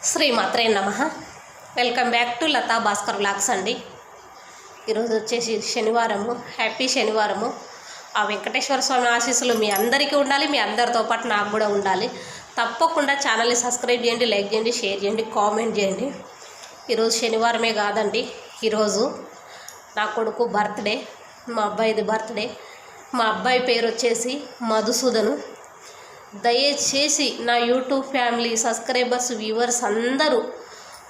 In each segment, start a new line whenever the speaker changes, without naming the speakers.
శ్రీమాత్రే నమః. Welcome back to Latha Bhaskar vlogs అండి. ఈరోజు వచ్చేసి శనివారము, హ్యాపీ శనివారము. ఆ వెంకటేశ్వర స్వామి ఆశీస్సులు మీ అందరికీ ఉండాలి, మీ అందరితో పాటు నాకు కూడా ఉండాలి. తప్పకుండా ఛానల్ని సబ్స్క్రైబ్ చేయండి, లైక్ చేయండి, షేర్ చేయండి, కామెంట్ చేయండి. ఈరోజు శనివారమే కాదండి, ఈరోజు నా కొడుకు బర్త్డే, మా అబ్బాయిది బర్త్డే. మా అబ్బాయి పేరు వచ్చేసి మధుసూదను. దయచేసి నా యూట్యూబ్ ఫ్యామిలీ సబ్స్క్రైబర్స్ వ్యూవర్స్ అందరూ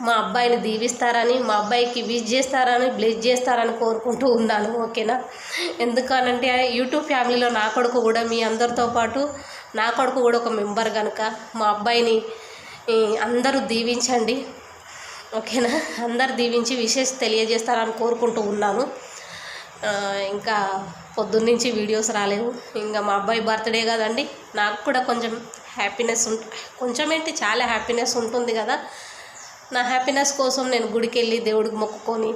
మా అబ్బాయిని దీవిస్తారని, మా అబ్బాయికి విష్ చేస్తారని, బ్లెస్ చేస్తారని కోరుకుంటూ ఉన్నాను. ఓకేనా? ఎందుకనంటే యూట్యూబ్ ఫ్యామిలీలో నా కొడుకు కూడా మీ అందరితో పాటు నా కొడుకు కూడా ఒక మెంబర్ కనుక మా అబ్బాయిని అందరూ దీవించండి. ఓకేనా? అందరు దీవించి విషెస్ తెలియజేస్తారని కోరుకుంటూ ఉన్నాను. ఇంకా పొద్దున్నుంచి వీడియోస్ రాలేవు. ఇంకా మా అబ్బాయి బర్త్డే కదండి, నాకు కూడా కొంచెం హ్యాపీనెస్ కొంచెం ఏంటి చాలా హ్యాపీనెస్ ఉంటుంది కదా. నా హ్యాపీనెస్ కోసం నేను గుడికి వెళ్ళి దేవుడికి మొక్కుకొని,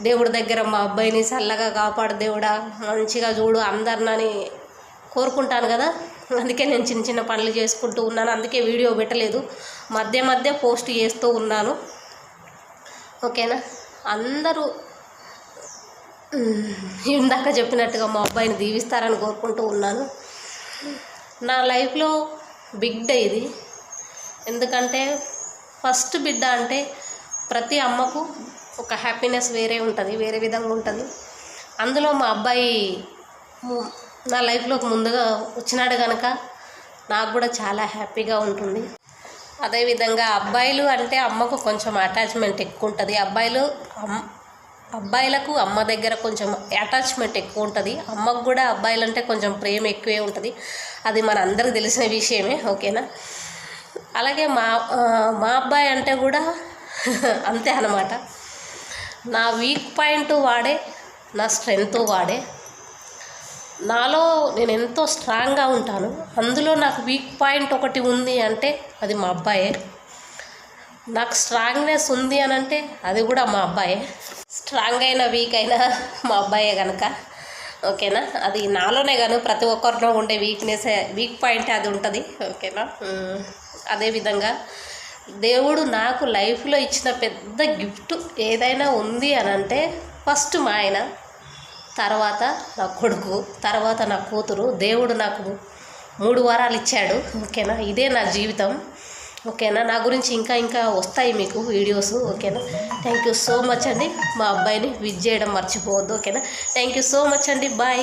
దేవుడి దగ్గర మా అబ్బాయిని చల్లగా కాపాడు దేవుడా, మంచిగా చూడు అందరినని కోరుకుంటాను కదా. అందుకే నేను చిన్న చిన్న పనులు చేసుకుంటూ ఉన్నాను. అందుకే వీడియో పెట్టలేదు, మధ్య మధ్య పోస్ట్ చేస్తూ ఉన్నాను. ఓకేనా? అందరూ ఇందాక చెప్పినట్టుగా మా అబ్బాయిని దీవిస్తారని కోరుకుంటూ ఉన్నాను. నా లైఫ్లో బిగ్ డే ఇది. ఎందుకంటే ఫస్ట్ బిడ్డ అంటే ప్రతి అమ్మకు ఒక హ్యాపీనెస్ వేరే ఉంటుంది, వేరే విధంగా ఉంటుంది. అందులో మా అబ్బాయి నా లైఫ్లోకి ముందుగా వచ్చినాడు కనుక నాకు కూడా చాలా హ్యాపీగా ఉంటుంది. అదేవిధంగా అబ్బాయిలు అంటే అమ్మకు కొంచెం అటాచ్మెంట్ ఎక్కువ ఉంటుంది. అబ్బాయిలకు అమ్మ దగ్గర కొంచెం అటాచ్మెంట్ ఎక్కువ ఉంటుంది. అమ్మకు కూడా అబ్బాయిలంటే కొంచెం ప్రేమ ఎక్కువే ఉంటుంది. అది మన అందరికి తెలిసిన విషయమే. ఓకేనా? అలాగే మా అబ్బాయి అంటే కూడా అంతే అన్నమాట. నా వీక్ పాయింట్ వాడే, నా స్ట్రెంగ్త్ వాడే. నాలో నేను ఎంతో స్ట్రాంగ్గా ఉంటాను. అందులో నాకు వీక్ పాయింట్ ఒకటి ఉంది అంటే అది మా అబ్బాయే. నాకు స్ట్రాంగ్నెస్ ఉంది అని అంటే అది కూడా మా అబ్బాయే. స్ట్రాంగ్ అయినా వీక్ అయినా మా అబ్బాయే కనుక. ఓకేనా? అది నాలోనే కాను, ప్రతి ఒక్కరిలో ఉండే వీక్ పాయింట్ అది ఉంటుంది. ఓకేనా? అదేవిధంగా దేవుడు నాకు లైఫ్లో ఇచ్చిన పెద్ద గిఫ్ట్ ఏదైనా ఉంది అని అంటే ఫస్ట్ మా ఆయన, తర్వాత నా కొడుకు, తర్వాత నా కూతురు. దేవుడు నాకు 3 వరాలు ఇచ్చాడు. ఓకేనా? ఇదే నా జీవితం. ఓకేనా? నా గురించి ఇంకా వస్తాయి మీకు వీడియోస్. ఓకేనా? థ్యాంక్ యూ సో మచ్ అండి. మా అబ్బాయిని విజ్ చేయడం మర్చిపోవద్దు. ఓకేనా? థ్యాంక్ యూ సో మచ్ అండి. బాయ్.